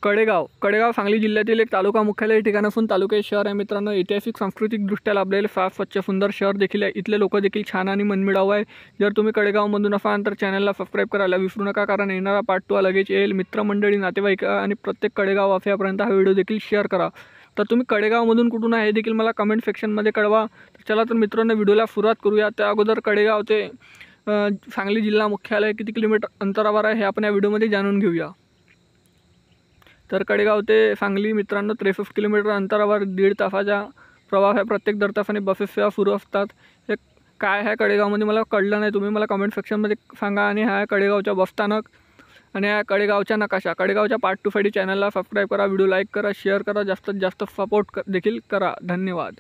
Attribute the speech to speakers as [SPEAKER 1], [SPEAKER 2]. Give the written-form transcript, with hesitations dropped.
[SPEAKER 1] कडेगाव सांगली जिल्ह्यातील एक तालुका मुख्यालय ठिकाण असून तालुक्याचे शहर आहे मित्रांनो। ऐतिहासिक सांस्कृतिकदृष्ट्या लाभलेले फार स्वच्छ सुंदर शहर देखील आहे। इथले लोक देखील छान आणि मनमिळाऊ आहे। जर तुम्ही कडेगावमधून असाल तर चॅनलला सबस्क्राईब करायला विसरू नका, कारण येणारा पार्ट 2 लगेच येईल। मित्रमंडळी, नातेवाईक आणि प्रत्येक कडेगाव वासियांपर्यंत हा व्हिडिओ देखील शेअर करा। तर तुम्ही कडेगावमधून कुठून आहे हे देखील मला कमेंट सेक्शनमध्ये कळवा। तर चला तर मित्रांनो, व्हिडिओला सुरुवात करूया। त्या अगोदर कडेगाव ते सांगली जिल्हा मुख्यालय किती किलोमीटर अंतरावर आहे हे आपण या व्हिडिओमध्ये जाणून घेऊया। तर कडेगाव ते सांगली मित्रांनो 63 किलोमीटर अंतरावर 1.5 तासाचा प्रवास आहे। प्रत्येक दर तासाने बसेस सेवा सुरू असतात। हे काय आहे कडेगावमध्ये मला कळलं नाही, तुम्ही मला कमेंट सेक्शनमध्ये सांगा। आणि हा आहे कडेगावचा बसस्थानक आणि हा कडेगावचा नकाशा। कडेगावच्या पार्ट 2 साठी चॅनलला सबस्क्राईब करा, व्हिडिओ लाईक करा, शेअर करा, जास्तीत जास्त सपोर्ट देखील करा। धन्यवाद।